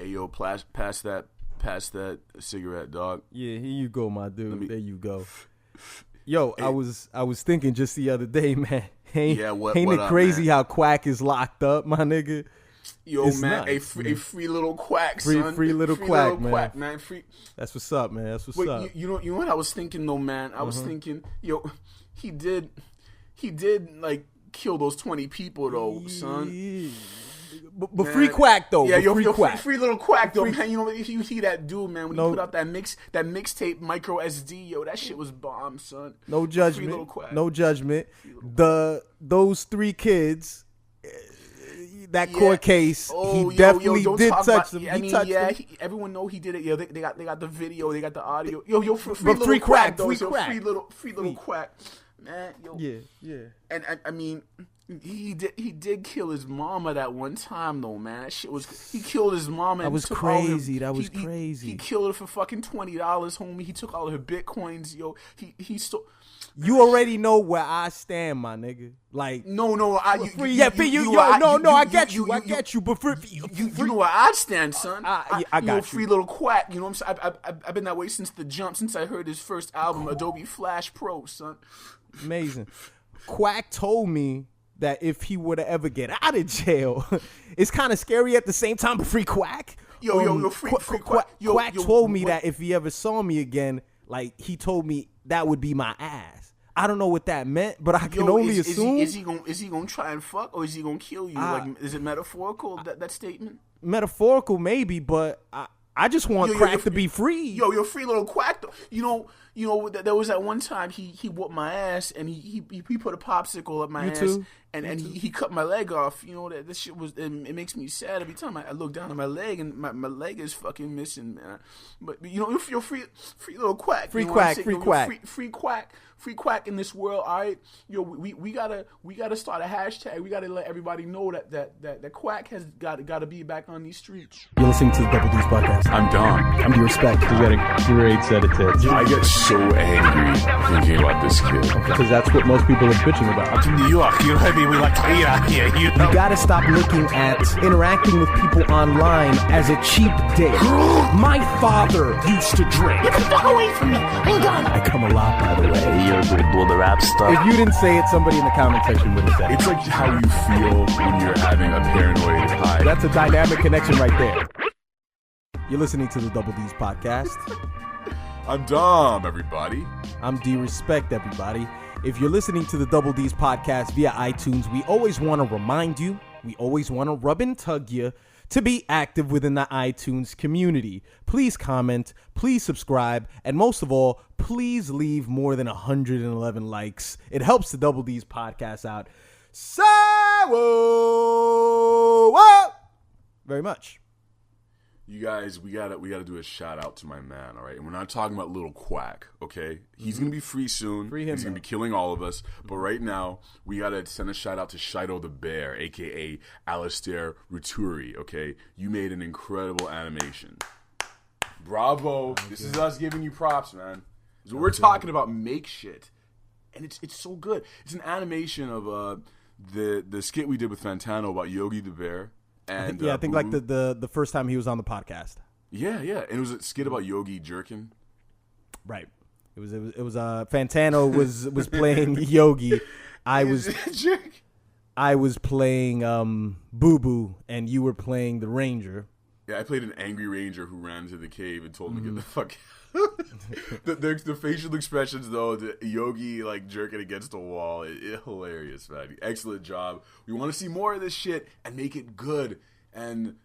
Hey, yo, pass that cigarette, dog. Yeah, here you go, my dude. There you go. Yo, hey. I was thinking just the other day, man. Ain't it crazy how Quack is locked up, my nigga? Yo, it's man, nuts, a free little Quack, son. Free little Quack, man. Quack, man. Free. That's what's up, man. That's what's up. You know what I was thinking though, man? I was thinking, yo, he did like kill those 20 people though, son. But free Quack though. Yeah, yo, Quack. Free little Quack though, man. You know, if you see that dude, man, when he put out that mixtape micro SD, yo, that shit was bomb, son. No judgment. Free little Quack. No judgment. Those 3 kids, that court case, he definitely did touch them. I mean, everyone know he did it. Yo, they got the video, they got the audio. Yo, free Quack though. Free little Quack, man. Yo. Yeah. And I mean. He did kill his mama that one time though, man. That shit was he killed his mama. That was crazy. That was crazy. He killed her for fucking $20, homie. He took all of her bitcoins, yo. He stole. You already know where I stand, my nigga. Like no, I get you. But you know where I stand, son. I got you. Free little Quack. You know what I'm saying? I've been that way since the jump. Since I heard his first album, Adobe Flash Pro, son. Amazing. Quack told me that if he were to ever get out of jail, it's kind of scary at the same time. But free Quack, free Quack. Quack told me that if he ever saw me again, like he told me that would be my ass. I don't know what that meant, but I can only assume. Is he gonna try and fuck, or is he gonna kill you? Is it metaphorical that statement? Metaphorical, maybe, but I just want Quack to be free. You're free little Quack though. You know, there was that one time he whooped my ass and he put a popsicle up my ass too? and he cut my leg off. You know that this shit was. It makes me sad every time I look down at my leg and my leg is fucking missing, man. But you know, if you're free little Quack, free Quack in this world. All right, yo, we gotta start a hashtag. We gotta let everybody know that Quack has gotta be back on these streets. You're listening to the Double D's podcast. I'm Dom. I'm D.respect. He's got a great set of tits. I get so angry thinking about this kid. Because that's what most people are bitching about. In New York, you know what I mean? We like to eat out here. You gotta stop looking at interacting with people online as a cheap date. My father used to drink. Get the fuck away from me. Hold on. I come a lot, by the way. You're doing the rap stuff. If you didn't say it, somebody in the comment section would have said it. It's like how you feel when you're having a paranoid high. That's a dynamic connection right there. You're listening to the Double D's podcast. I'm Dom, everybody. I'm D.respect, everybody. If you're listening to the Double D's podcast via iTunes, we always want to remind you, we always want to rub and tug you to be active within the iTunes community. Please comment, please subscribe, and most of all, please leave more than 111 likes. It helps the Double D's podcast out very much. You guys, we gotta do a shout out to my man, all right? And we're not talking about little Quack, okay? He's gonna be free soon. Free him, He's gonna be killing all of us. But right now, we gotta send a shout out to Shido the Bear, aka Alistair Ruturi, okay? You made an incredible animation. Bravo! This is us giving you props, man. So we're talking about make shit, and it's so good. It's an animation of the skit we did with Fantano about Yogi the Bear. And, I think like the first time he was on the podcast. Yeah, and it was a skit about Yogi jerking. Right. It was Fantano was playing Yogi. I was playing Boo Boo, and you were playing the Ranger. Yeah, I played an angry Ranger who ran to the cave and told him to get the fuck out. the facial expressions though, the Yogi like jerking against a wall, hilarious, man. Excellent job. We want to see more of this shit and make it good. And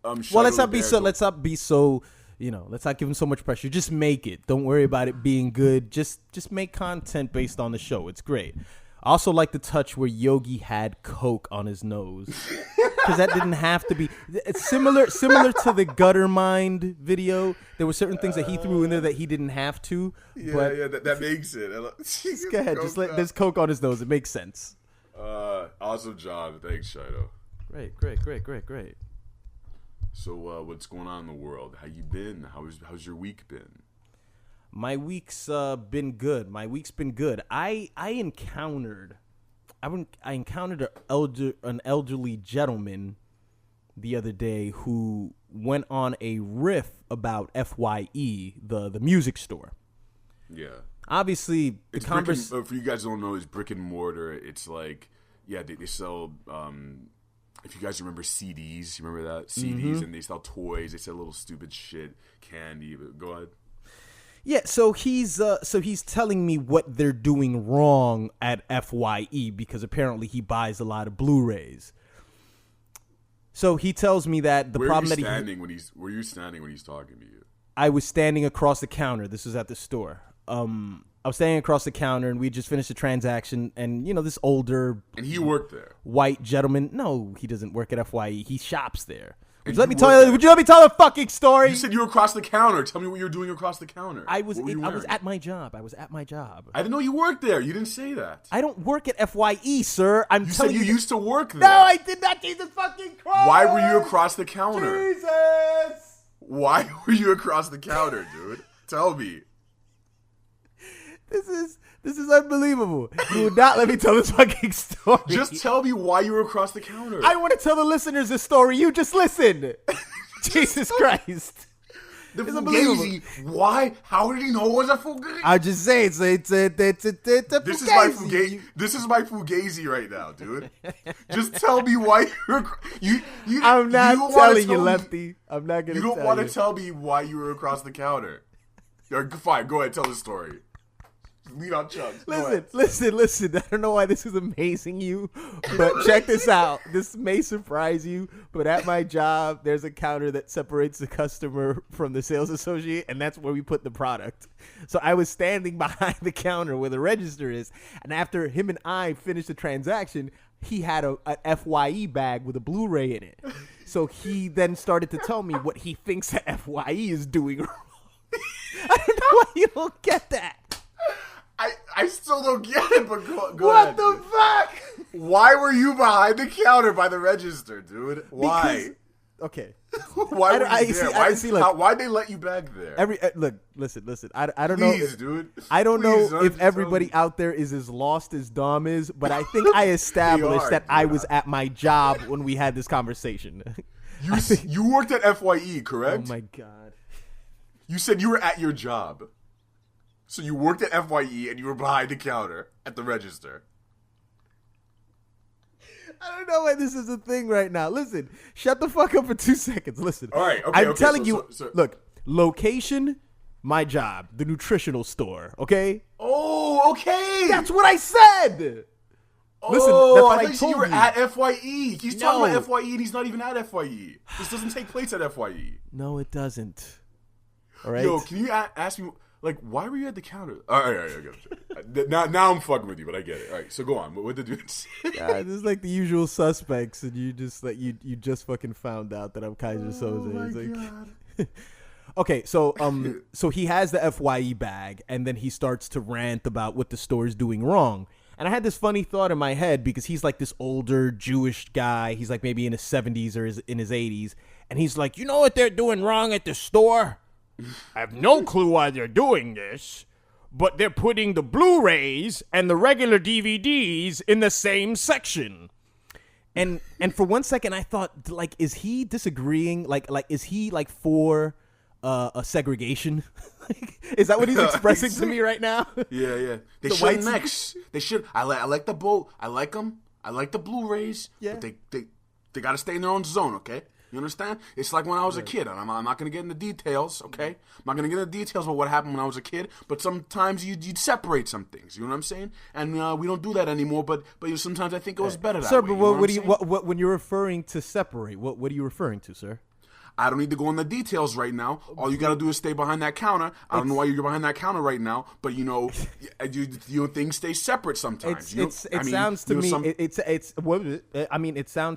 let's not be so let's not give him so much pressure. Just make it. Don't worry about it being good. Just make content based on the show. It's great. I also like the touch where Yogi had Coke on his nose, because that didn't have to be. It's similar to the Gutter Mind video. There were certain things that he threw in there that he didn't have to. That makes it. Go ahead, there's Coke on his nose. It makes sense. Awesome job. Thanks, Shido. Great. So what's going on in the world? How you been? How's your week been? My week's been good. I encountered an elderly gentleman the other day who went on a riff about FYE, the music store. Yeah. Obviously, It's for you guys who don't know, it's brick and mortar. It's like, yeah, they sell, if you guys remember CDs, you remember that? CDs, and they sell toys. They sell little stupid shit, candy. But go ahead. Yeah, so he's telling me what they're doing wrong at FYE because apparently he buys a lot of Blu-rays. So he tells me that the problem that were you standing when he's talking to you? I was standing across the counter. This was at the store. I was standing across the counter, and we just finished a transaction, and this older and he worked there. White gentleman. No, he doesn't work at FYE. He shops there. Would you you let me tell the fucking story? You said you were across the counter. Tell me what you were doing across the counter. I was at my job. I didn't know you worked there. You didn't say that. I don't work at FYE, sir. You said you used to work there. No, I did not. Jesus fucking Christ. Why were you across the counter? Jesus. Why were you across the counter, dude? Tell me. This is unbelievable. You will not let me tell this fucking story. Just tell me why you were across the counter. I want to tell the listeners this story. You just listen. Jesus Christ. The Fugazi. Why? How did he know it was a Fugazi? I just say it's a Fugazi. This is my Fugazi right now, dude. Just tell me why you I'm not telling you, Lefty. I'm not gonna. You don't want to tell me why you were across the counter. Fine, go ahead, tell the story. Lead on Chugs. Listen. I don't know why this is amazing you, but check this out. This may surprise you, but at my job, there's a counter that separates the customer from the sales associate, and that's where we put the product. So I was standing behind the counter where the register is, and after him and I finished the transaction, he had an FYE bag with a Blu-ray in it. So he then started to tell me what he thinks that FYE is doing wrong. I don't know why you don't get that. I still don't get it, but go what ahead. What the fuck? Why were you behind the counter by the register, dude? Why? Okay. Why were you there? Why'd they let you back there? Look, listen. I don't Please, know, dude. I don't Please, know if everybody out there is as lost as Dom is, but I think I established that I was at my job when we had this conversation. You worked at FYE, correct? Oh my god. You said you were at your job. So you worked at FYE and you were behind the counter at the register. I don't know why this is a thing right now. Listen, shut the fuck up for 2 seconds. Listen. All right, okay. I'm telling you, look, location, my job, the nutritional store, okay? Oh, okay. That's what I said. Listen, that's what I thought you were at FYE. He's talking about FYE and he's not even at FYE. This doesn't take place at FYE. No, it doesn't. All right? Yo, can you ask me... Like, why were you at the counter? All right, okay. Now I'm fucking with you, but I get it. All right, so go on. What did you say? This is like the usual suspects, and you just you just fucking found out that I'm Kaiser Soze. Oh my God. Okay, so he has the FYE bag, and then he starts to rant about what the store is doing wrong. And I had this funny thought in my head because he's like this older Jewish guy. He's like maybe in his 70s or in his 80s, and he's like, you know what they're doing wrong at the store? I have no clue why they're doing this, but they're putting the Blu-rays and the regular DVDs in the same section. And for 1 second, I thought, like, is he disagreeing? Like, is he like for a segregation? Is that what he's expressing to me right now? Yeah. They shouldn't mix. They should. I like the boat. I like them. I like the Blu-rays. Yeah. But they got to stay in their own zone, okay? You understand? It's like when I was a kid, and I'm not going to get into details, okay? I'm not going to get into details about what happened when I was a kid, but sometimes you'd separate some things, you know what I'm saying? And we don't do that anymore, but sometimes I think it was better that way. Sir, but when you're referring to separate, what are you referring to, sir? I don't need to go into the details right now. All you got to do is stay behind that counter. I don't know why you're behind that counter right now, but things stay separate sometimes. It sounds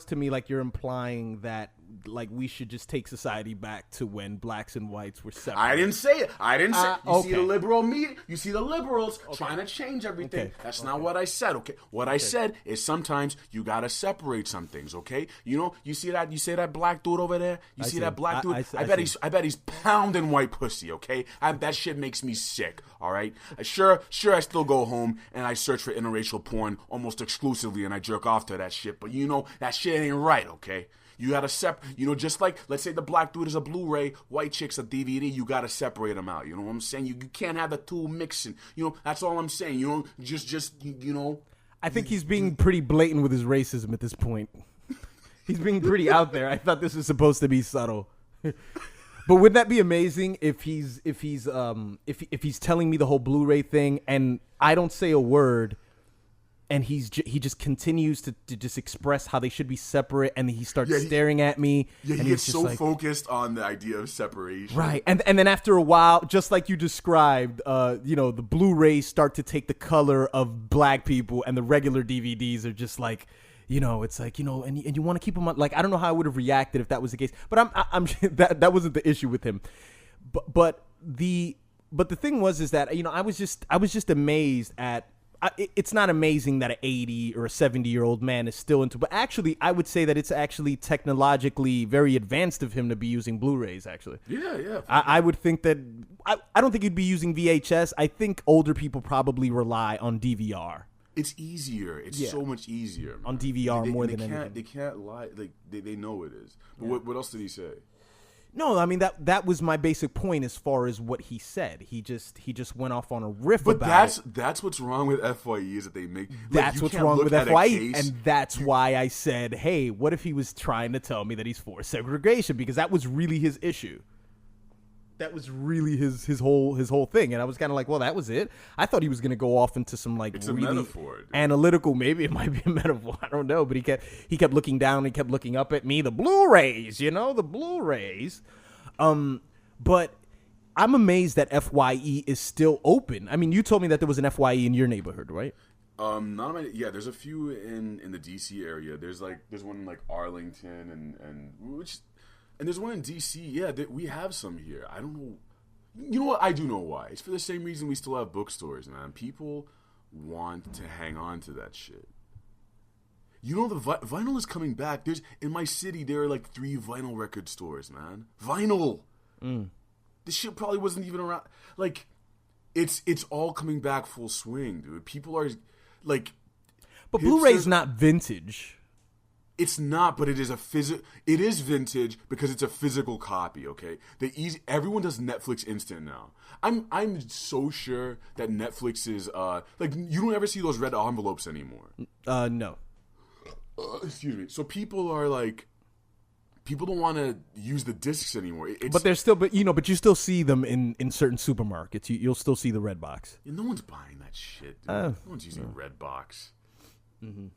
to me like you're implying that like we should just take society back to when blacks and whites were separate. I didn't say it. You see the liberal media. You see the liberals trying to change everything. Okay. That's not what I said. Okay. What I said is sometimes you gotta separate some things. Okay. You see that? You see that black dude over there? You see that black dude? I bet he's pounding white pussy. Okay. That shit makes me sick. All right. Sure. I still go home and I search for interracial porn almost exclusively and I jerk off to that shit. But that shit ain't right. Okay. You gotta just like, let's say the black dude is a Blu-ray, white chick's a DVD, you gotta separate them out. You know what I'm saying? You can't have the two mixing. That's all I'm saying. I think he's being pretty blatant with his racism at this point. He's being pretty out there. I thought this was supposed to be subtle. But wouldn't that be amazing if he's telling me the whole Blu-ray thing and I don't say a word, and he just continues to just express how they should be separate, and he starts staring at me. Yeah, and he gets he's so just focused on the idea of separation. Right, and then after a while, just like you described, the Blu-rays start to take the color of black people, and the regular DVDs are just like, it's like, and you want to keep them on. Like, I don't know how I would have reacted if that was the case, but I'm that wasn't the issue with him. But the thing is that I was just amazed at. It's not amazing that an 80 or a 70-year-old man is still into, but actually, I would say that it's actually technologically very advanced of him to be using Blu-rays. Actually, yeah. I would think that I don't think he'd be using VHS. I think older people probably rely on DVR. It's easier. It's so much easier, man. On DVR more than anything. They can't lie. Like they know it is. But what else did he say? No, I mean that was my basic point as far as what he said. He just went off on a riff about it. But that's what's wrong with FYE is that they make. That's what's wrong with FYE, and that's why I said, hey, what if he was trying to tell me that he's for segregation? Because that was really his issue. That was really his whole thing, and I was kind of like, well, that was it. I thought he was going to go off into some like it's really a metaphor, dude. Analytical. Maybe it might be a metaphor. I don't know, but he kept looking down. He kept looking up at me. The Blu-rays, the Blu-rays. But I'm amazed that FYE is still open. I mean, you told me that there was an FYE in your neighborhood, right? There's a few in the DC area. There's one in like Arlington and there's one in DC. Yeah, we have some here. I don't know. You know what? I do know why. It's for the same reason we still have bookstores, man. People want to hang on to that shit. The vinyl is coming back. In my city, there are like 3 vinyl record stores, man. Vinyl. This shit probably wasn't even around. Like, it's all coming back full swing, dude. People are like, but Blu-ray's not vintage. It's not, but it is it is vintage because it's a physical copy. Okay, everyone does Netflix Instant now. I'm so sure that Netflix is like, you don't ever see those red envelopes anymore. No. Excuse me. So people don't want to use the discs anymore. But they're still, but you still see them in certain supermarkets. You'll still see the red box. No one's buying that shit, dude. No one's using red box. Mm-hmm.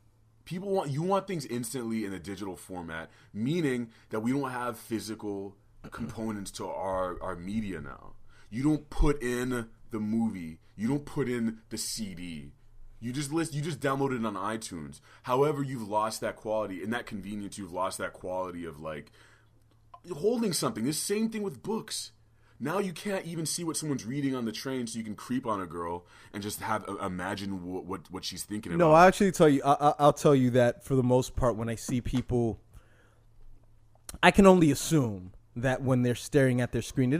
You want things instantly in a digital format, meaning that we don't have physical components to our media now. You don't put in the movie. You don't put in the CD. You just download it on iTunes. However, you've lost that quality. In that convenience, you've lost that quality of like holding something. The same thing with books. Now you can't even see what someone's reading on the train, so you can creep on a girl and just imagine what she's thinking about. No, I'll actually tell you. I'll tell you that for the most part, when I see people, I can only assume that when they're staring at their screen,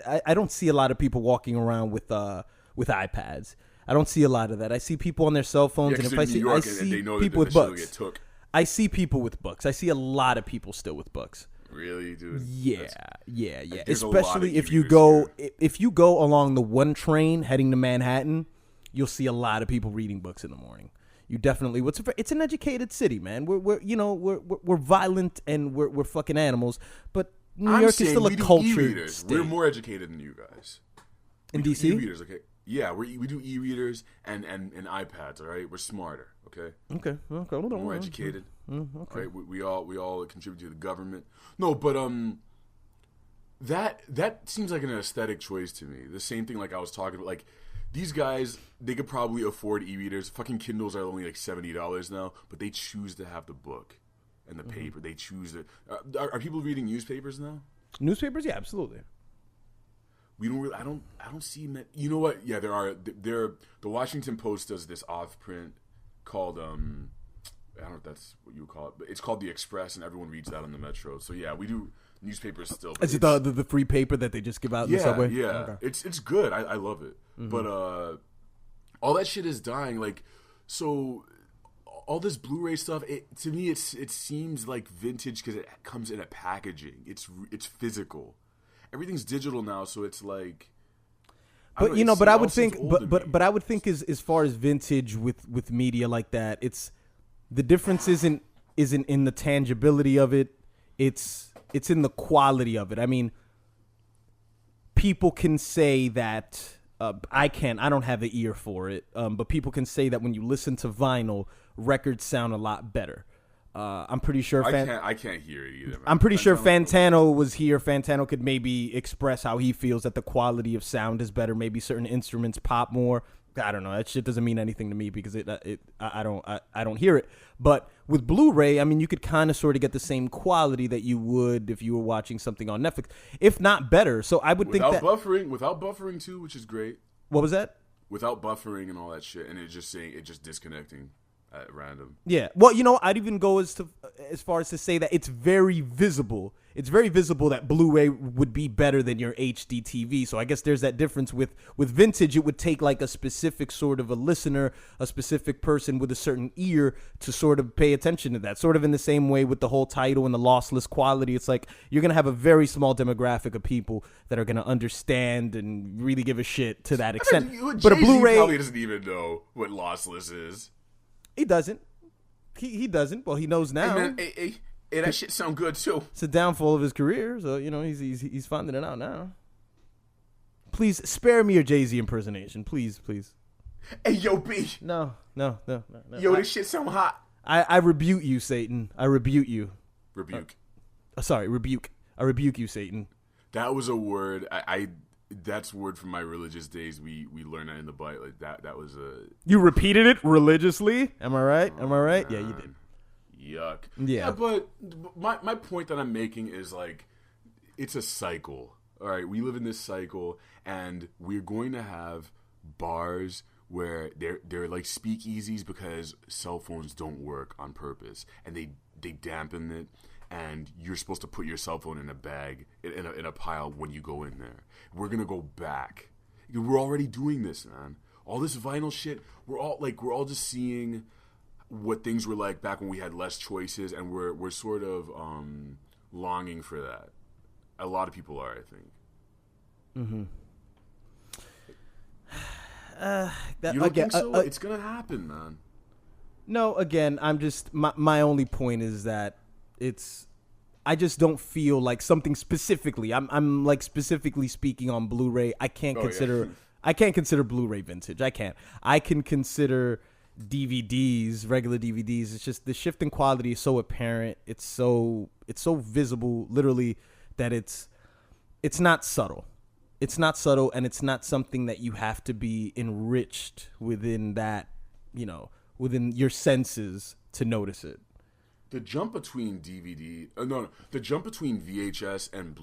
I don't see a lot of people walking around with iPads. I don't see a lot of that. I see people on their cell phones, and if I see people with books, I see people with books. I see a lot of people still with books. Really, dude? Yeah. Especially if you go along the 1 train heading to Manhattan, you'll see a lot of people reading books in the morning. You definitely. It's an educated city, man. We're violent and we're fucking animals, but New York is still a cultured state. We're more educated than you guys. In DC? E-readers, okay. Yeah, we do e-readers and iPads. All right, we're smarter. Okay. Okay. More educated. Okay. Right. We all contribute to the government. No, but that seems like an aesthetic choice to me. The same thing like I was talking about. Like, these guys, they could probably afford e-readers. Fucking Kindles are only like $70 now, but they choose to have the book and the paper. They choose to. Are people reading newspapers now? Newspapers, yeah, absolutely. We don't really. I don't see. You know what? Yeah, there are. The Washington Post does this off-print called I don't know if that's what you would call it, but it's called The Express, and everyone reads that on the Metro. So yeah, we do newspapers still. Is it the free paper that they just give out in the subway? Yeah, okay. It's good. I love it. Mm-hmm. But all that shit is dying. Like, so all this Blu-ray stuff, to me, it seems like vintage because it comes in a packaging. It's physical. Everything's digital now, so it's like. But I would think, but I would think as far as vintage with media like that, it's the difference isn't in the tangibility of it. It's in the quality of it. I mean, people can say that. I don't have an ear for it, but people can say that when you listen to vinyl, records sound a lot better. I'm pretty sure. I can't hear it either. Man. I'm pretty sure Fantano was here. Fantano could maybe express how he feels that the quality of sound is better. Maybe certain instruments pop more. I don't know. That shit doesn't mean anything to me because I don't hear it. But with Blu-ray, I mean, you could kind of sort of get the same quality that you would if you were watching something on Netflix, if not better. So I would think that without buffering too, which is great. What was that? Without buffering and all that shit, and it just disconnecting at random. Yeah. Well, I'd even go as far as to say that it's very visible. It's very visible that Blu-ray would be better than your HD TV. So I guess there's that difference with vintage. It would take like a specific sort of a listener, a specific person with a certain ear to sort of pay attention to that. Sort of in the same way with the whole title and the lossless quality. It's like you're going to have a very small demographic of people that are going to understand and really give a shit to that extent. But a Blu-ray probably doesn't even know what lossless is. He doesn't. He doesn't. Well, he knows now. Hey, man, hey, that shit sound good too. It's a downfall of his career, so he's finding it out now. Please spare me your Jay-Z impersonation, please. Hey, yo, B. No. Yo, this shit sound hot. I rebuke you, Satan. I rebuke you. Rebuke. Rebuke. I rebuke you, Satan. That was a word. That's a word from my religious days. We learned that in the Bible. Like that was a. You repeated it religiously. Am I right? Yeah, you did. Yuck. Yeah, but my point that I'm making is like, it's a cycle. All right, we live in this cycle, and we're going to have bars where they're like speakeasies because cell phones don't work on purpose, and they dampen it. And you're supposed to put your cell phone in a bag, in a pile when you go in there. We're gonna go back. We're already doing this, man. All this vinyl shit. We're all just seeing what things were like back when we had less choices, and we're sort of longing for that. A lot of people are, I think. You don't think so? It's gonna happen, man. No, again, I'm just my only point is that. I just don't feel like something specifically. I'm like specifically speaking on Blu-ray. I can't consider Blu-ray vintage. I can't. I can consider DVDs, regular DVDs. It's just the shift in quality is so apparent. It's so visible, literally, that it's not subtle. It's not subtle, and it's not something that you have to be enriched within that, within your senses to notice it. The jump between the jump between VHS and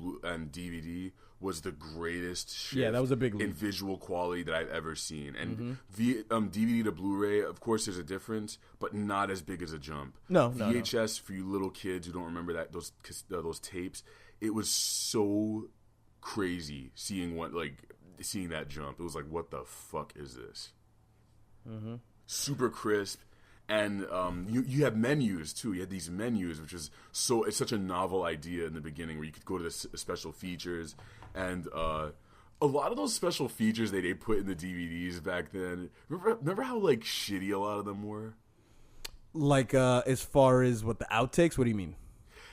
DVD was the greatest shift. Yeah, that was a big leap in visual quality that I've ever seen. And DVD to Blu-ray, of course, there's a difference, but not as big as a jump. No, VHS for you little kids who don't remember those tapes, it was so crazy seeing that jump. It was like, what the fuck is this? Super crisp. And you have menus too. You had these menus, which is it's such a novel idea in the beginning, where you could go to the special features, and a lot of those special features they put in the DVDs back then. Remember how like shitty a lot of them were. Like as far as what the outtakes? What do you mean?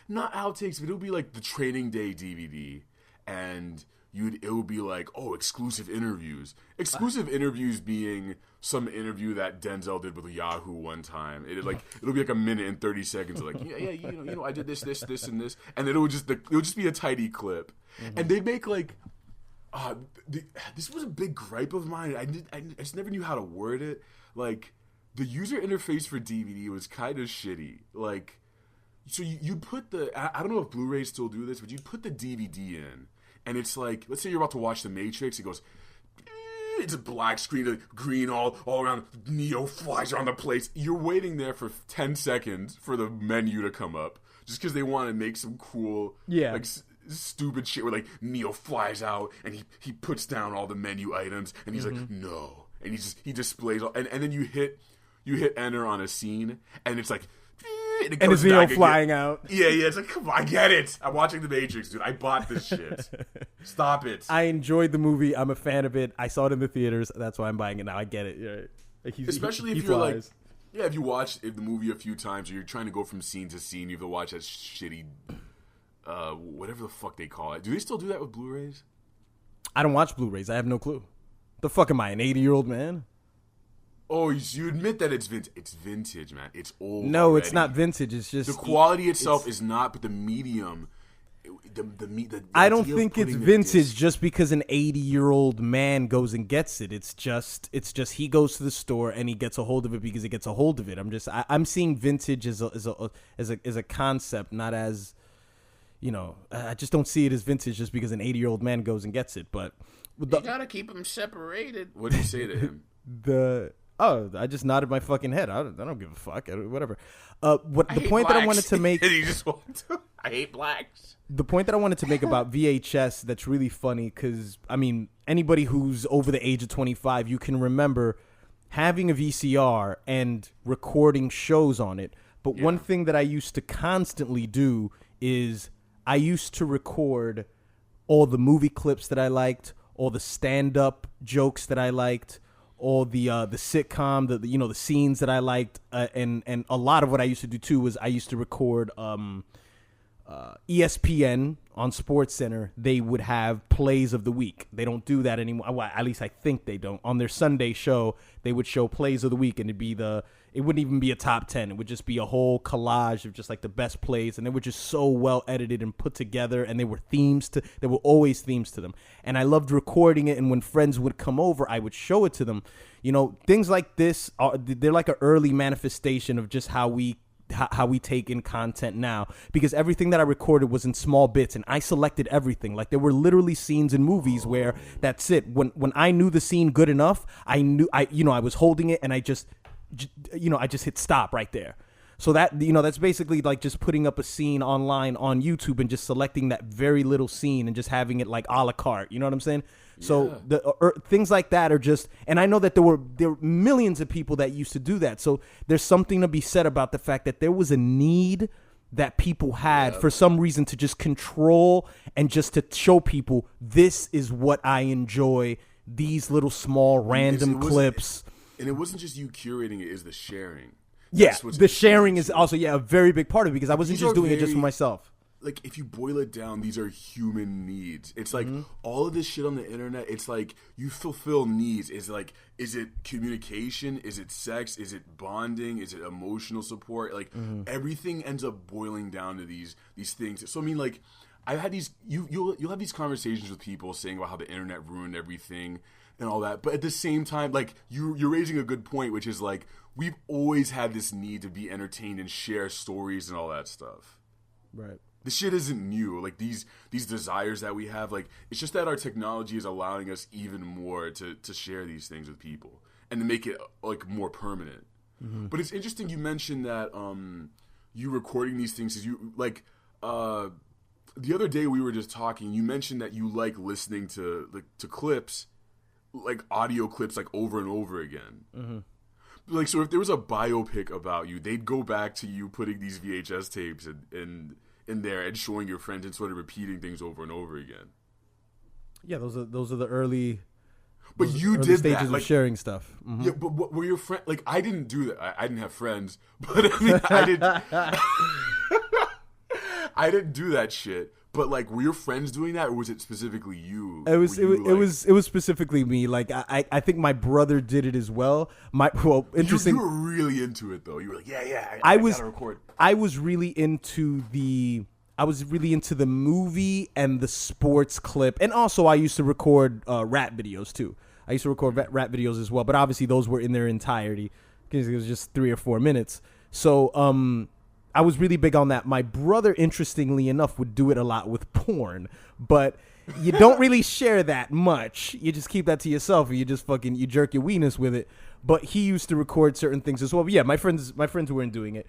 Not outtakes, but it would be like the Training Day DVD, and it would be like, exclusive interviews. Exclusive interviews being some interview that Denzel did with Yahoo one time. It'll be like a minute and 30 seconds. Like, I did this, and this, and then it would just be a tidy clip. And they make like, this was a big gripe of mine. I just never knew how to word it. Like, the user interface for DVD was kind of shitty. Like, so you'd put I don't know if Blu-rays still do this, but you'd put the DVD in. And it's like, let's say you're about to watch The Matrix. It goes, it's a black screen, green all around. Neo flies around the place. You're waiting there for 10 seconds for the menu to come up, just because they want to make some cool, like stupid shit where like Neo flies out and he puts down all the menu items and he's like, no, and he displays all, and then you hit you hit enter on a scene, and it's like, and And it's Neo flying out. Yeah, it's like, come on, I get it. I'm watching The Matrix, dude. I bought this shit. Stop it. I enjoyed the movie. I'm a fan of it. I saw it in the theaters. That's why I'm buying it now. I get it. Right. Like Especially if you're like, yeah, if you watch the movie a few times, or you're trying to go from scene to scene, you have to watch that shitty, whatever the fuck they call it. Do they still do that with Blu-rays? I don't watch Blu-rays. I have no clue. The fuck am I, an 80-year-old man? Oh, you admit that it's vintage. It's vintage, man. It's old. No, already. it's not vintage. It's just the quality itself is not, but the medium. The I don't idea of think it's putting the vintage disc- just because an 80-year-old man goes and gets it. It's just he goes to the store and he gets a hold of it because he gets a hold of it. I'm seeing vintage as a concept, not as, I just don't see it as vintage just because an 80-year-old man goes and gets it. But you gotta keep them separated. What did you say to him? I just nodded my fucking head. I don't give a fuck. Whatever. The point that I wanted to make. You just want to. I hate blacks. The point that I wanted to make about VHS that's really funny because, I mean, anybody who's over the age of 25, you can remember having a VCR and recording shows on it. But one thing that I used to constantly do is I used to record all the movie clips that I liked, all the stand-up jokes that I liked, all the sitcom, the scenes that I liked, and a lot of what I used to do too was I used to record ESPN on SportsCenter. They would have plays of the week. They don't do that anymore. Well, at least I think they don't. On their Sunday show, they would show plays of the week, and it wouldn't even be a top 10. It would just be a whole collage of just like the best plays, and they were just so well edited and put together, and there were always themes to them. And I loved recording it, and when friends would come over, I would show it to them. Things like this they're like an early manifestation of just how we take in content now, because everything that I recorded was in small bits and I selected everything. Like there were literally scenes in movies where that's it. When I knew the scene good enough, I was holding it and I just hit stop right there. So that's basically like just putting up a scene online on YouTube and just selecting that very little scene and just having it like a la carte. You know what I'm saying? Yeah. So things like that are just, and I know that there were millions of people that used to do that. So there's something to be said about the fact that there was a need that people had for some reason to just control and just to show people this is what I enjoy. These little small random clips. And it wasn't just you curating it; is the sharing. Yeah, the sharing is also a very big part of it because I wasn't just doing it just for myself. Like if you boil it down, these are human needs. It's like all of this shit on the internet. It's like you fulfill needs. Is it communication? Is it sex? Is it bonding? Is it emotional support? Like everything ends up boiling down to these things. So I mean, like I've had these. You'll have these conversations with people saying about how the internet ruined everything and all that. But at the same time, like you're raising a good point, which is like we've always had this need to be entertained and share stories and all that stuff. Right. This shit isn't new. Like these desires that we have, like it's just that our technology is allowing us even more to share these things with people and to make it like more permanent. But it's interesting you mentioned that you recording these things is you like the other day we were just talking. You mentioned that you like listening to clips, like audio clips, like over and over again. Like so, if there was a biopic about you, they'd go back to you putting these VHS tapes in there and showing your friends and sort of repeating things over and over again. Yeah, those are the early. But you did stages that, of like, sharing stuff. Yeah, but what were your friends like? I didn't do that. I didn't have friends, but I mean, I didn't. I didn't do that shit. But like, were your friends doing that, or was it specifically you? It was specifically me. Like, I think my brother did it as well. Interesting. You were really into it though. You were like, yeah. I gotta record. I was really into the movie and the sports clip, and also I used to record rap videos too. I used to record rap videos as well, but obviously those were in their entirety because it was just 3 or 4 minutes. So I was really big on that. My brother, interestingly enough, would do it a lot with porn, but you don't really share that much. You just keep that to yourself, or you just you jerk your weenus with it. But he used to record certain things as well. But yeah, my friends weren't doing it.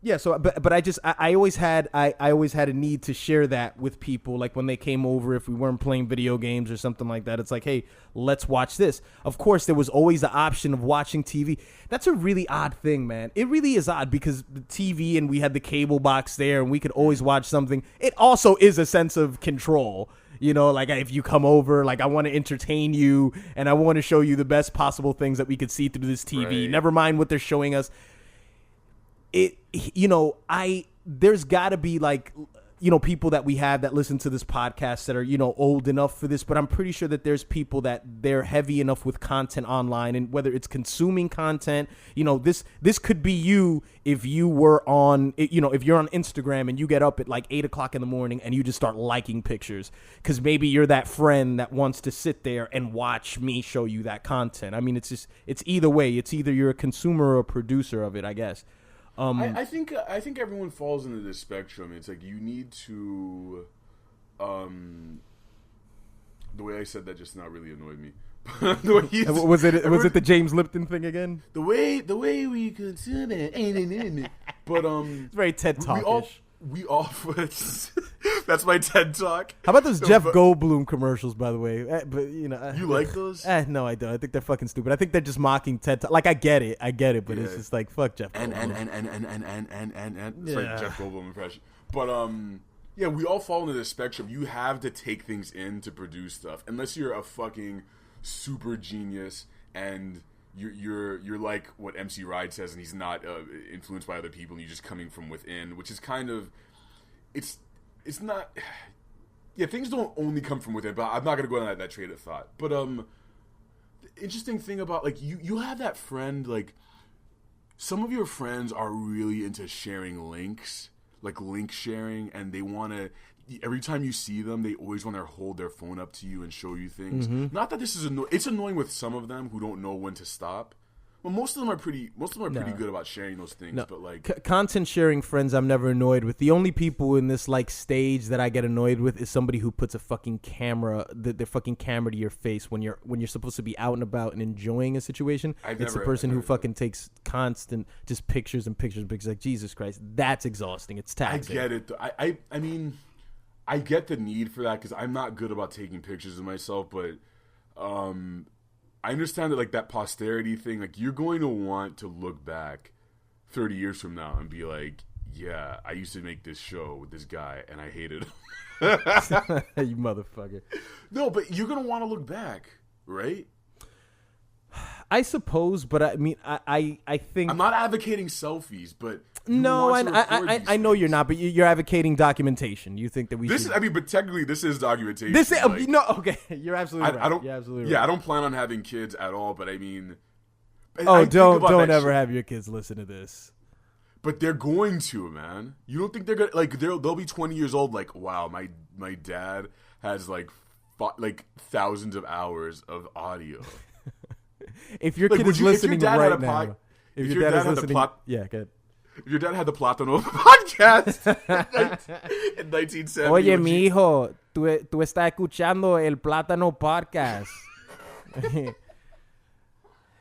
Yeah, so but I always had a need to share that with people, like when they came over, if we weren't playing video games or something like that. It's like, hey, let's watch this. Of course, there was always the option of watching TV. That's a really odd thing, man. It really is odd because the TV and we had the cable box there and we could always watch something. It also is a sense of control. You know, like if you come over, like I want to entertain you and I want to show you the best possible things that we could see through this TV. Right. Never mind what they're showing us. There's got to be like, people that we have that listen to this podcast that are, old enough for this, but I'm pretty sure that there's people that they're heavy enough with content online, and whether it's consuming content, this could be you if you were on, if you're on Instagram and you get up at like 8:00 in the morning and you just start liking pictures because maybe you're that friend that wants to sit there and watch me show you that content. I mean, it's either way. It's either you're a consumer or a producer of it, I guess. I think everyone falls into this spectrum. It's like you need to, the way I said that just now really annoyed me. Was it the James Lipton thing again? The way we consume it, but It's very TED Talkish. We all that's my TED Talk. How about those Jeff Goldblum commercials, by the way? But you like those? No, I don't. I think they're fucking stupid. I think they're just mocking TED Talk. Like I get it, but it's just like fuck Jeff Goldblum. And it's like Jeff Goldblum impression. But yeah, we all fall into this spectrum. You have to take things in to produce stuff, unless you're a fucking super genius and you're like what MC Ride says, and he's not influenced by other people, and you're just coming from within, which is kind of it's not. Yeah, things don't only come from within, but I'm not gonna go down that train of thought. But the interesting thing about like you have that friend, like some of your friends are really into sharing links, like link sharing, and they want to. Every time you see them, they always want to hold their phone up to you and show you things. Mm-hmm. Not that this is it's annoying with some of them who don't know when to stop. Well, most of them are pretty good about sharing those things. No. But like content sharing friends, I'm never annoyed with. The only people in this like stage that I get annoyed with is somebody who puts a fucking camera, their fucking camera to your face when you're supposed to be out and about and enjoying a situation. It's the person who fucking takes constant just pictures and pictures and pictures. Like Jesus Christ, that's exhausting. It's taxing. I get it. I mean. I get the need for that because I'm not good about taking pictures of myself, but I understand that like that posterity thing, like you're going to want to look back 30 years from now and be like, yeah, I used to make this show with this guy and I hated him. You motherfucker. No, but you're going to want to look back, right? I suppose, but I mean, I think I'm not advocating selfies, but no, I know you're not, but you're advocating documentation. You think that we should... but technically, this is documentation. This is no, okay. You're absolutely right. You're absolutely right. I don't plan on having kids at all, but I mean, don't ever have your kids listen to this. But they're going to, man. You don't think they're gonna like? They'll be 20 years old. Like, wow, my dad has like thousands of hours of audio. If your kid is listening right now, if your dad is listening, yeah, good. If your dad had the Plátano podcast in 1970. Oye, mi hijo, tú estás escuchando el Plátano podcast.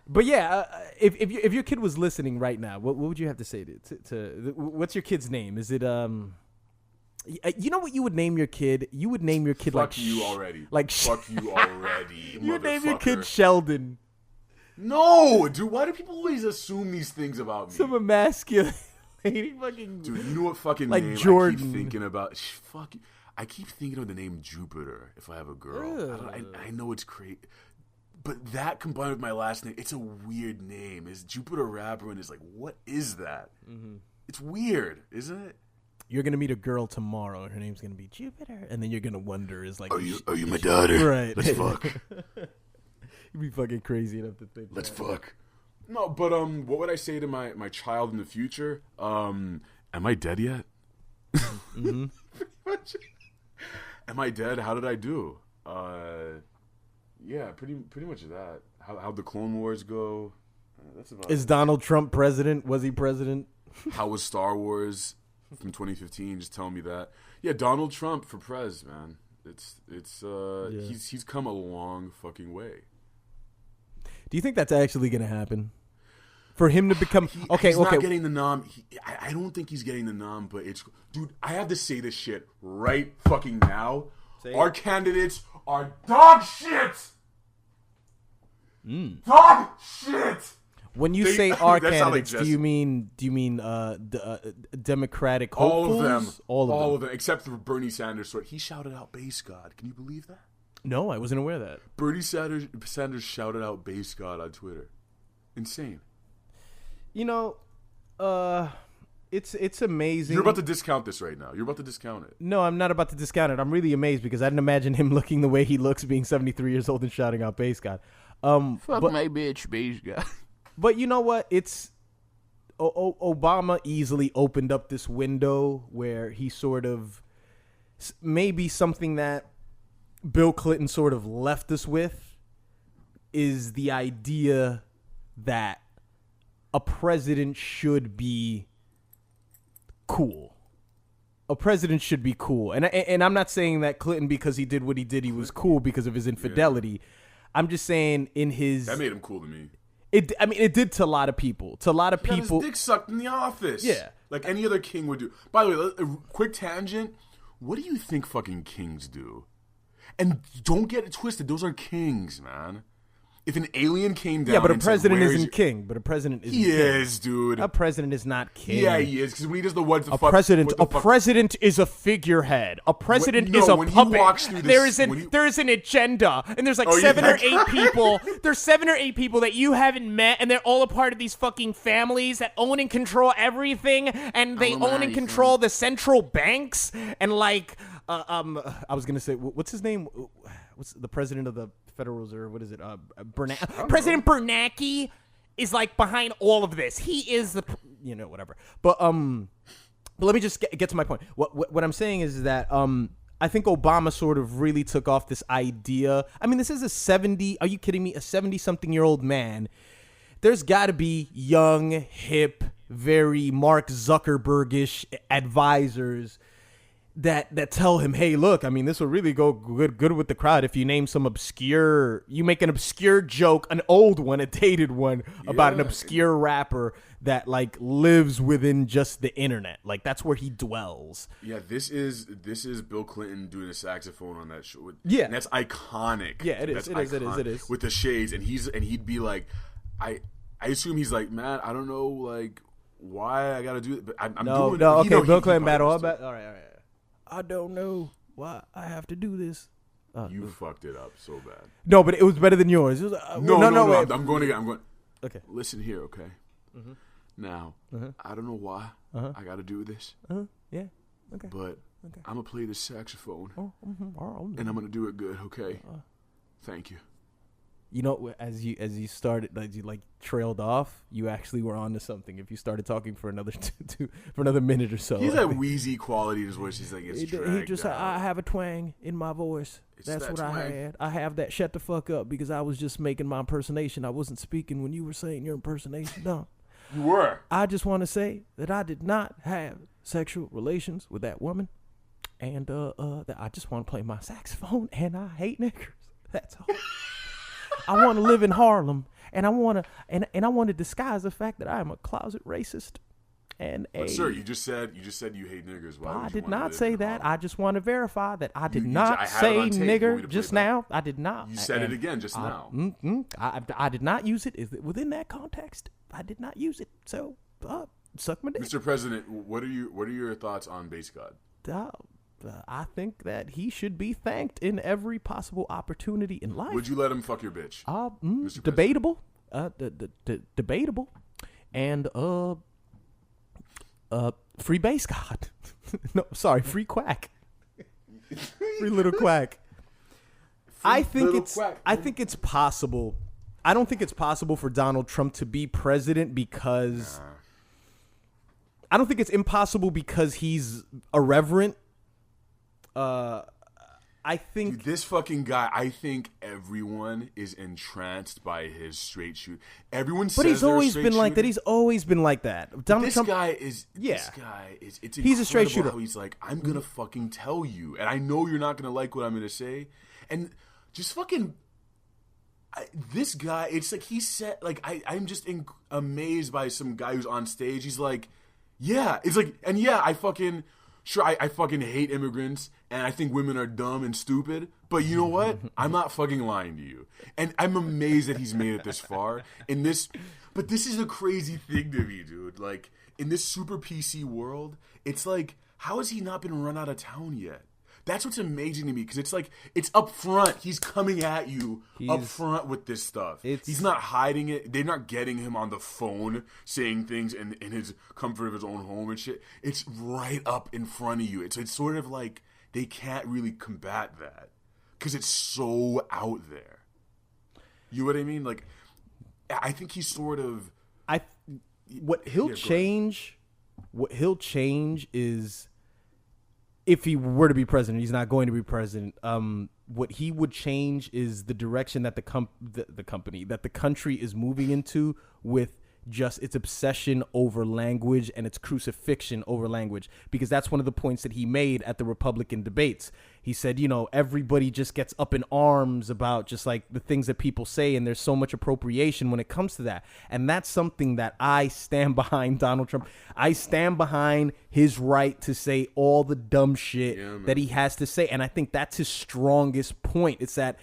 But yeah, if your kid was listening right now, what would you have to say to what's your kid's name? Is it you know what you would name your kid? You would name your kid fuck you already. Like fuck you already. You name your kid Sheldon. No, dude. Why do people always assume these things about me? Some emasculating fucking. Dude, you know what fucking like name Jordan. I keep thinking about? Fuck you. I keep thinking of the name Jupiter if I have a girl. I know it's crazy, but that combined with my last name, it's a weird name. Is Jupiter Rapper and is like, what is that? Mm-hmm. It's weird, isn't it? You're gonna meet a girl tomorrow, and her name's gonna be Jupiter, and then you're gonna wonder, is like, are you my daughter? Right? Let's fuck. You'd be fucking crazy enough to think. Let's fuck. No, but what would I say to my child in the future? Am I dead yet? Mm-hmm. Am I dead? How did I do? Yeah, pretty much that. How'd the Clone Wars go? That's about. Is Donald Trump president? Was he president? How was Star Wars from 2015? Just tell me that. Yeah, Donald Trump for prez, man. He's come a long fucking way. Do you think that's actually going to happen? For him to become he's not getting the nom. I don't think he's getting the nom, but it's dude. I have to say this shit right fucking now. Our candidates are dog shit. Dog shit. When you say our candidates, do you mean Democratic hopefuls? All of them, except for Bernie Sanders. He shouted out base God. Can you believe that? No, I wasn't aware of that. Bernie Sanders shouted out base God on Twitter. Insane. You know, it's amazing. You're about to discount this right now. You're about to discount it. No, I'm not about to discount it. I'm really amazed because I didn't imagine him looking the way he looks, being 73 years old and shouting out base God. Fuck my bitch, base God. But you know what? It's Obama easily opened up this window where he sort of maybe something that Bill Clinton sort of left us with is the idea that a president should be cool. A president should be cool. And I'm not saying that Clinton, because he did what he did, he was cool because of his infidelity. Yeah. I'm just saying that made him cool to me. It did to a lot of people. He got his dick sucked in the office. Yeah. Like any other king would do. By the way, a quick tangent. What do you think fucking kings do? And don't get it twisted. Those are kings, man. If an alien came down, but a president isn't king. But a president isn't king. He is, dude. A president is not king. Yeah, he is. Because when he does the what the a fuck, president is a figurehead. A president is a puppet. There is an agenda, and there's like 7 or 8 people. There's 7 or 8 people that you haven't met, and they're all a part of these fucking families that own and control everything, and they own and control the central banks, and like, I was gonna say, what's his name? What's the president of the Federal Reserve? What is it? President Bernanke is like behind all of this. He is the, whatever. But let me just get to my point. What I'm saying is that I think Obama sort of really took off this idea. I mean, this is are you kidding me? A 70-something-year-old man. There's got to be young, hip, very Mark Zuckerberg-ish advisors that tell him, hey, look, I mean, this will really go good with the crowd if you name you make an obscure joke, an old one, a dated one, about an obscure rapper that like lives within just the internet. Like that's where he dwells. Yeah, this is Bill Clinton doing a saxophone on that show. Yeah, and that's iconic. Yeah, it is with the shades, and he'd be like, I assume he's like, man, I don't know, like why I got to do it, but I'm doing it. Okay, Bill Clinton battle. All right. I don't know why I have to do this. You fucked it up so bad. No, but it was better than yours. It was, no. I'm going. Okay. Listen here, okay? Mm-hmm. Now, I don't know why I got to do this. Yeah. Okay. But I'm going to play this saxophone. And I'm going to do it good, okay? Thank you. You know, as you started, as you like trailed off, you actually were onto something. If you started talking for another minute or so, he's that wheezy quality in his voice. He's like, I have a twang in my voice. That's what twang. I had. I have that. Shut the fuck up, because I was just making my impersonation. I wasn't speaking when you were saying your impersonation. No, you were. I just want to say that I did not have sexual relations with that woman, and that I just want to play my saxophone, and I hate niggers. That's all. I want to live in Harlem, and I want to disguise the fact that I am a closet racist. But sir, you just said you hate niggers. Why I did not say that. I just want to verify that I did not say nigger just now. I did not. You said it again just now. I did not use it. Within that context, I did not use it. So, suck my dick. Mr. President, what are your thoughts on Base God? I think that he should be thanked in every possible opportunity in life. Would you let him fuck your bitch? Debatable. Debatable. And free base God. No, sorry, free quack. Free little quack. I think it's possible. I don't think it's possible for Donald Trump to be president because I don't think it's impossible because he's irreverent. I think dude, this fucking guy. I think everyone is entranced by his straight shoot. Everyone says, but he's always been like that. He's always been like that. Donald Trump, This guy is. He's a straight shooter. How he's like, I'm gonna fucking tell you, and I know you're not gonna like what I'm gonna say, and just fucking. This guy, it's like he said, like I'm just amazed by some guy who's on stage. He's like, yeah, it's like, and yeah, I fucking hate immigrants, and I think women are dumb and stupid. But you know what? I'm not fucking lying to you, and I'm amazed that he's made it this far in this. But this is a crazy thing to me, dude. Like in this super PC world, it's like, how has he not been run out of town yet? That's what's amazing to me, because it's like, it's up front. He's coming at you up front with this stuff. He's not hiding it. They're not getting him on the phone saying things in his comfort of his own home and shit. It's right up in front of you. It's sort of like they can't really combat that because it's so out there. You know what I mean? Like, I think he's sort of... What he'll change is... If he were to be president, he's not going to be president. What he would change is the direction that the country is moving into, with just its obsession over language and its crucifixion over language, because that's one of the points that he made at the Republican debates. He said, you know, everybody just gets up in arms about just like the things that people say, and there's so much appropriation when it comes to that. And that's something that I stand behind Donald Trump. I stand behind his right to say all the dumb shit that he has to say. And I think that's his strongest point. It's that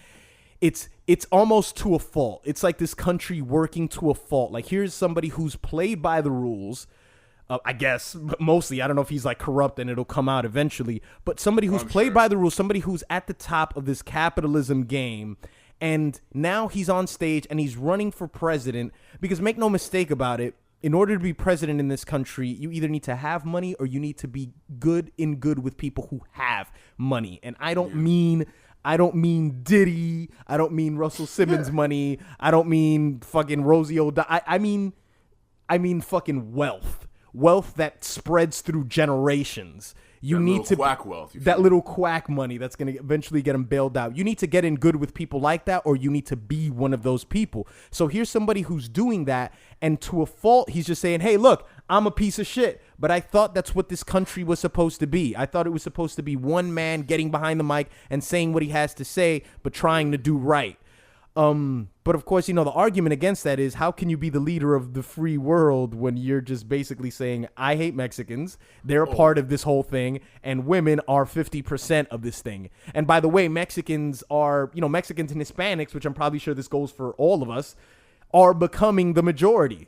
it's almost to a fault. It's like this country working to a fault. Like, here's somebody who's played by the rules, I guess, but mostly. I don't know if he's like corrupt and it'll come out eventually, but somebody who's played by the rules, somebody who's at the top of this capitalism game. And now he's on stage and he's running for president, because make no mistake about it, in order to be president in this country, you either need to have money or you need to be good with people who have money. And I don't mean Diddy. I don't mean Russell Simmons money. I don't mean fucking Rosie O'Donnell. I mean fucking wealth that spreads through generations. You need to quack wealth. That little quack money that's going to eventually get him bailed out. You need to get in good with people like that, or you need to be one of those people. So here's somebody who's doing that, and to a fault, he's just saying, hey, look, I'm a piece of shit. But I thought that's what this country was supposed to be. I thought it was supposed to be one man getting behind the mic and saying what he has to say, but trying to do right. But of course, you know, the argument against that is, how can you be the leader of the free world when you're just basically saying, I hate Mexicans, they're a part of this whole thing, and women are 50% of this thing. And by the way, Mexicans and Hispanics, which I'm probably sure this goes for all of us, are becoming the majority.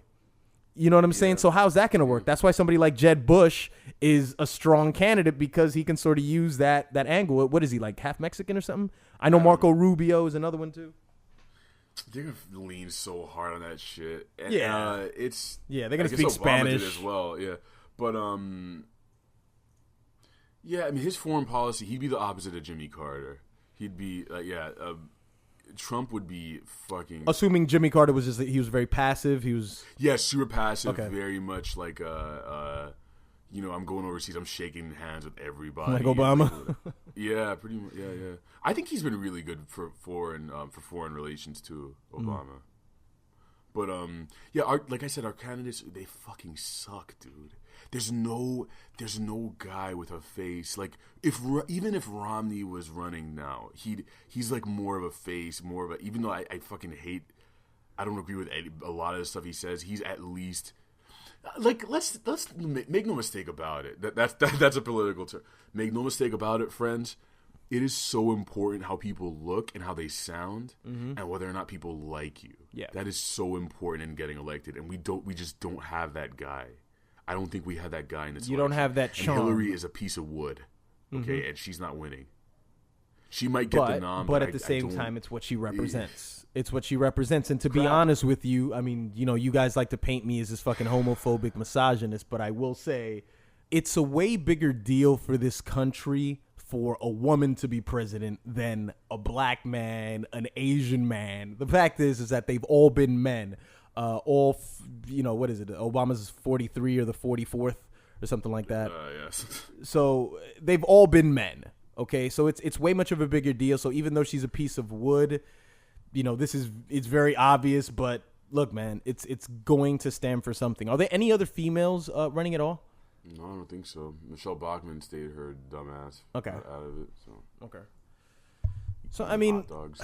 You know what I'm saying? So how's that going to work? That's why somebody like Jeb Bush is a strong candidate, because he can sort of use that angle. What is he, like half Mexican or something? I know Marco Rubio is another one too. They're gonna lean so hard on that shit. And, yeah, they're gonna speak Obama Spanish did as well. Yeah, but yeah, I mean, his foreign policy, he'd be the opposite of Jimmy Carter. He'd be Trump would be fucking. Assuming Jimmy Carter was just, he was very passive. He was super passive, very much like I'm going overseas, I'm shaking hands with everybody. Like Obama. Yeah, pretty much. Yeah. I think he's been really good for foreign relations too, Obama. But like I said, our candidates, they fucking suck, dude. There's no guy with a face like, even if Romney was running now, he's like more of a face, more of a, even though I fucking hate, I don't agree with a lot of the stuff he says, he's at least like, let's make no mistake about it. That's a political term. Make no mistake about it, friends. It is so important how people look and how they sound, and whether or not people like you. Yeah, that is so important in getting elected, and we just don't have that guy. I don't think we have that guy in this. You don't have that charm. And Hillary is a piece of wood, okay, and she's not winning. She might get the nom, but at the same time, it's what she represents. It's what she represents. And to be honest with you, I mean, you know, you guys like to paint me as this fucking homophobic misogynist, but I will say it's a way bigger deal for this country for a woman to be president than a black man, an Asian man. The fact is that they've all been men. What is it? Obama's 43 or the 44th or something like that. Yes. So they've all been men. Okay, so it's way much of a bigger deal. So even though she's a piece of wood, you know, it's very obvious. But look, man, it's going to stand for something. Are there any other females running at all? No, I don't think so. Michelle Bachmann stayed her dumbass out of it. So okay. So I mean, hot dogs.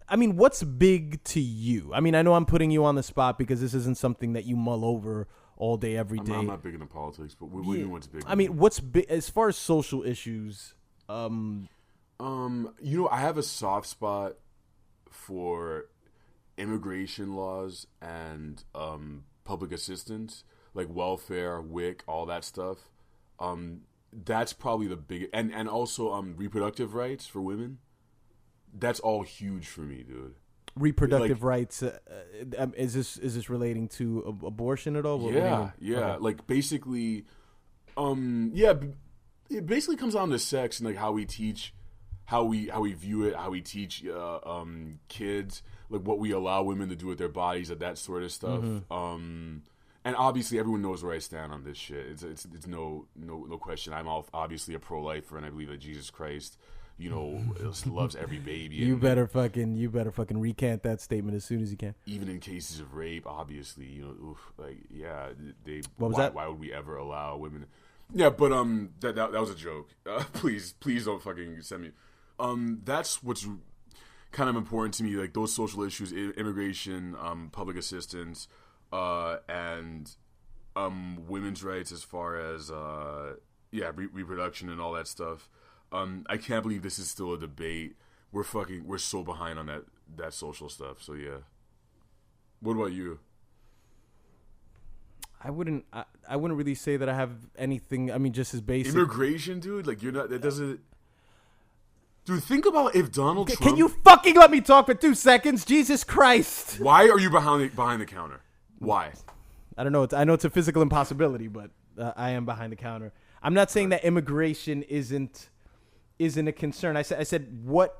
I mean, what's big to you? I mean, I know I'm putting you on the spot because this isn't something that you mull over all day, every day. I'm not big into politics, but what do you know what's big? I mean, what's big as far as social issues? You know, I have a soft spot for immigration laws and public assistance, like welfare, WIC, all that stuff. That's probably the big, and also reproductive rights for women. That's all huge for me, dude. Reproductive rights. Is this relating to abortion at all? Yeah. Okay. Like basically, it basically comes down to sex and like how we teach, how we view it, how we teach kids, like what we allow women to do with their bodies, and that sort of stuff. And obviously, everyone knows where I stand on this shit. It's no question. I'm obviously a pro-lifer, and I believe that Jesus Christ, you know, loves every baby. You better fucking recant that statement as soon as you can. Even in cases of rape, obviously, you know, What was that? Why would we ever allow women? Yeah, but that was a joke. Please don't fucking send me. That's what's kind of important to me, like those social issues, immigration, public assistance, and women's rights as far as reproduction and all that stuff. I can't believe this is still a debate. We're so behind on that social stuff. So yeah. What about you? I wouldn't really say that I have anything. I mean, just as basic. Immigration, dude. Like you're not. That doesn't. Dude, think about if Donald Trump. Can you fucking let me talk for 2 seconds? Jesus Christ! Why are you behind the counter? Why? I don't know. I know it's a physical impossibility, but I am behind the counter. I'm not saying that immigration isn't a concern. I said what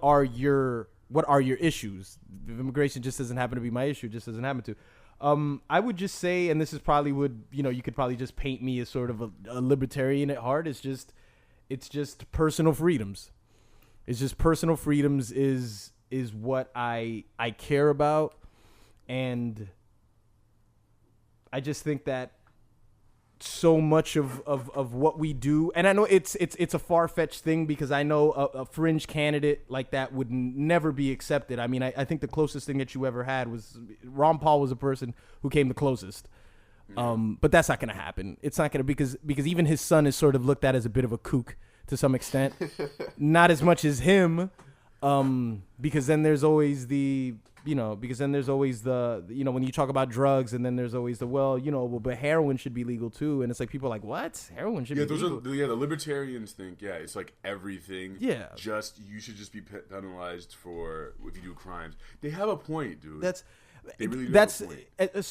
are your issues? If immigration just doesn't happen to be my issue, just doesn't happen to. I would just say, and this is probably you could probably just paint me as sort of a libertarian at heart. It's just personal freedoms. It's just personal freedoms is what I care about, and I just think that so much of what we do, and I know it's a far-fetched thing because I know a fringe candidate like that would never be accepted. I mean, I think the closest thing that you ever had was Ron Paul was a person who came the closest. But that's not going to happen. It's not going to, because even his son is sort of looked at as a bit of a kook to some extent. Not as much as him, because then there's always the when you talk about drugs, and then there's always but heroin should be legal too. And it's like people are like, what? Heroin should be legal? The libertarians think, it's like everything. Yeah. You should just be penalized for if you do crimes. They have a point, dude. They really do have a point.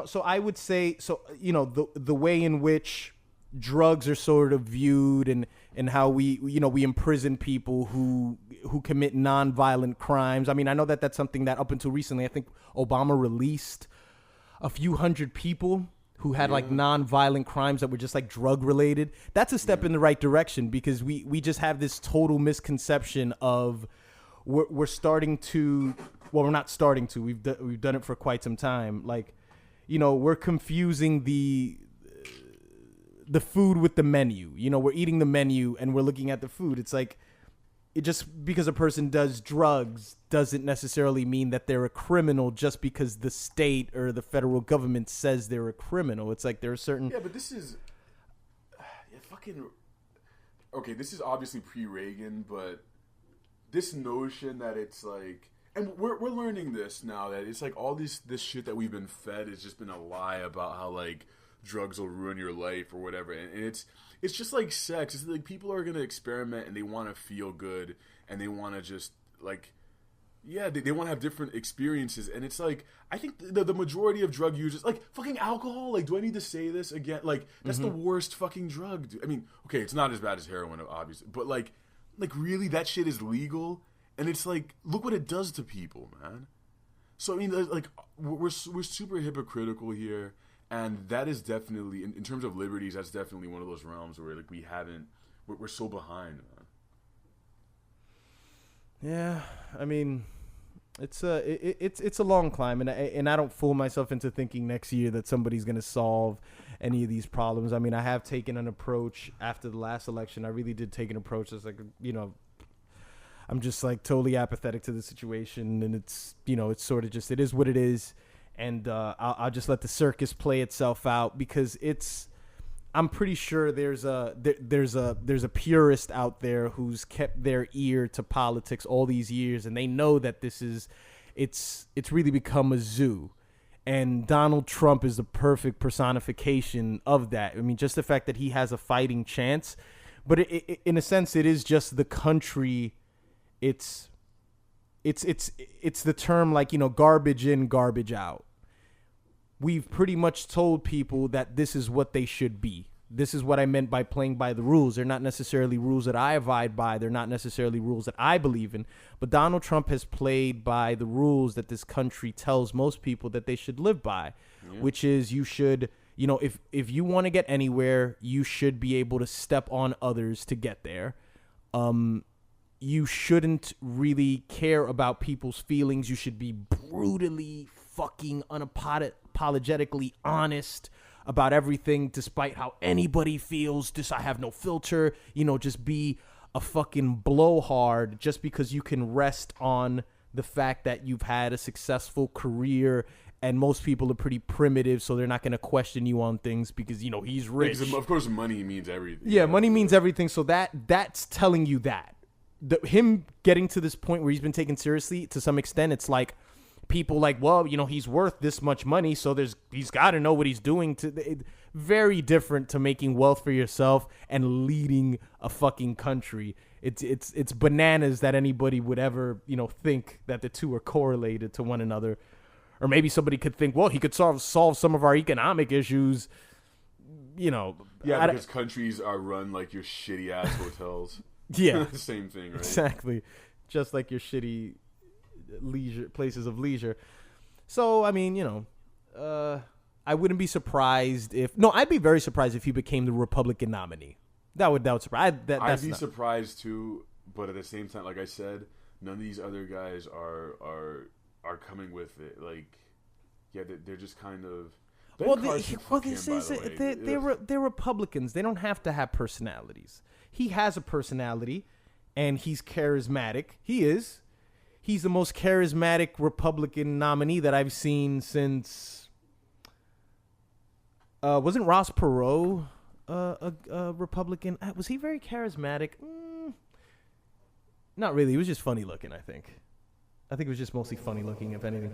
So I would say, the way in which drugs are sort of viewed and how we imprison people who commit nonviolent crimes. I mean, I know that that's something that up until recently, I think Obama released a few hundred people who had like nonviolent crimes that were just like drug related. That's a step in the right direction, because we just have this total misconception of we're starting to, well, we're not starting to, we've done it for quite some time. Like, we're confusing the food with the menu. We're eating the menu and we're looking at the food. It's like, it just because a person does drugs doesn't necessarily mean that they're a criminal just because the state or the federal government says they're a criminal. It's like there are certain... Yeah, but this is... Okay, this is obviously pre-Reagan, but this notion that it's like... And we're learning this now, that it's like all this shit that we've been fed has just been a lie about how, like, drugs will ruin your life or whatever, and it's just like sex. It's like people are gonna experiment and they want to feel good and they want to just like, they want to have different experiences. And it's like, I think the majority of drug users, like fucking alcohol, like, do I need to say this again? Like, that's the worst fucking drug, dude. I mean, okay, it's not as bad as heroin, obviously, but like really, that shit is legal, and it's like, look what it does to people, man. So I mean, like, we're super hypocritical here. And that is definitely, in terms of liberties, that's definitely one of those realms where like we're so behind, man. Yeah, I mean, it's a long climb, and I don't fool myself into thinking next year that somebody's gonna solve any of these problems. I mean, I have taken an approach after the last election. I really did take an approach that's like, I'm just like totally apathetic to the situation, and it's, you know, it's sort of just, it is what it is. And I'll just let the circus play itself out, because I'm pretty sure there's a purist out there who's kept their ear to politics all these years, and they know that it's really become a zoo. And Donald Trump is the perfect personification of that. I mean, just the fact that he has a fighting chance, but in a sense, it is just the country. It's the term, like, you know, garbage in, garbage out. We've pretty much told people that this is what they should be. This is what I meant by playing by the rules. They're not necessarily rules that I abide by. They're not necessarily rules that I believe in. But Donald Trump has played by the rules that this country tells most people that they should live by, which is, you should, you know, if you want to get anywhere, you should be able to step on others to get there. You shouldn't really care about people's feelings. You should be brutally fucking unapologetically honest about everything, despite how anybody feels. Just, I have no filter, you know, just be a fucking blowhard just because you can rest on the fact that you've had a successful career, and most people are pretty primitive, so they're not going to question you on things because, you know, he's rich. Because of course, money means everything. Yeah, money means everything. So that's telling you that. Him getting to this point where he's been taken seriously to some extent, it's like, people like, well, you know, he's worth this much money, so he's got to know what he's doing. Very different to making wealth for yourself and leading a fucking country. It's bananas that anybody would ever, you know, think that the two are correlated to one another. Or maybe somebody could think, well, he could solve some of our economic issues, you know. Yeah, because countries are run like your shitty ass hotels. Yeah. Same thing, right? Exactly. Just like your shitty places of leisure. So, I mean, you know, I wouldn't be surprised I'd be very surprised if he became the Republican nominee. That would surprise. I'd be surprised too, but at the same time, like I said, none of these other guys are coming with it. Like, yeah, they're just kind of. They're Republicans. They don't have to have personalities. He has a personality, and he's charismatic. He's the most charismatic Republican nominee that I've seen since. Wasn't Ross Perot a Republican? Was he very charismatic? Not really. He was just funny looking, I think. It was just mostly funny looking, if anything.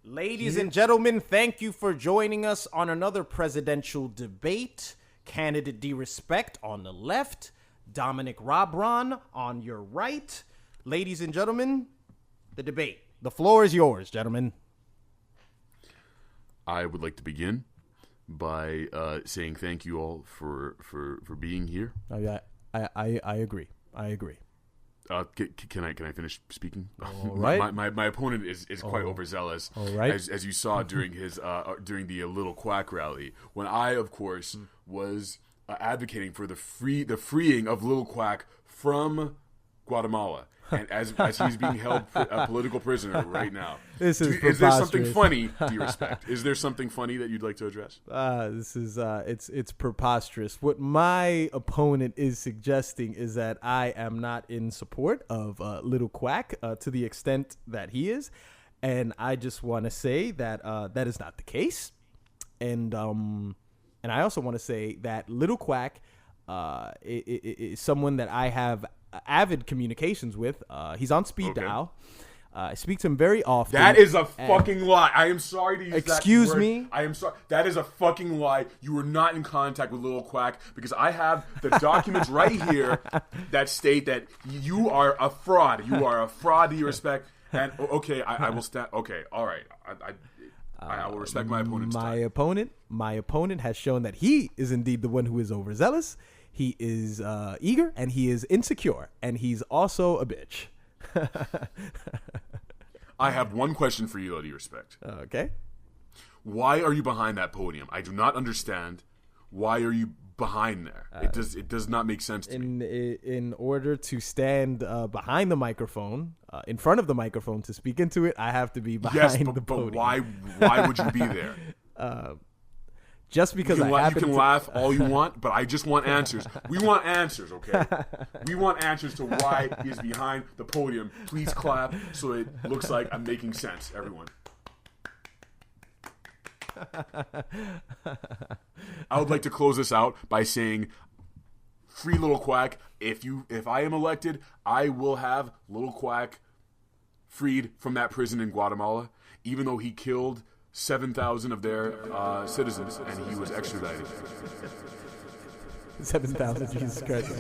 Ladies and gentlemen, thank you for joining us on another presidential debate. Candidate D.respect on the left. Dominic Robron on your right. Ladies and gentlemen, the debate. The floor is yours, gentlemen. I would like to begin by saying thank you all for being here. I agree. Can I finish speaking? All right. My opponent is quite overzealous. All right. As you saw during his during the Little Quack rally, when I, of course, was advocating for the freeing of Little Quack from Guatemala, and as he's being held a political prisoner right now. Is there something funny? D.respect. Is there something funny that you'd like to address? This is it's preposterous. What my opponent is suggesting is that I am not in support of Little Quack to the extent that he is, and I just want to say that that is not the case, and I also want to say that Little Quack is someone that I have avid communications with. He's on speed dial. I speak to him very often. That is a fucking lie. I am sorry to use excuse that word. me? I am sorry. That is a fucking lie. You were not in contact with Little Quack because I have the documents right here that state that you are a fraud. You are a fraud, D.respect. And okay, I will stand. Okay, all right. I will respect my opponent's time. My opponent has shown that he is indeed the one who is overzealous. He is eager, and he is insecure, and he's also a bitch. I have one question for you, though, D.respect. Okay. Why are you behind that podium? I do not understand. Why are you behind there? It does not make sense to me. In order to stand behind the microphone, in front of the microphone to speak into it, I have to be behind the podium. But why would you be there? Just because you I can laugh all you want, but I just want answers. We want answers, okay? We want answers to why he's behind the podium. Please clap so it looks like I'm making sense, everyone. I would like to close this out by saying, free Little Quack. If I am elected, I will have Little Quack freed from that prison in Guatemala, even though he killed 7,000 of their citizens, and he was extradited. 7,000, Jesus Christ.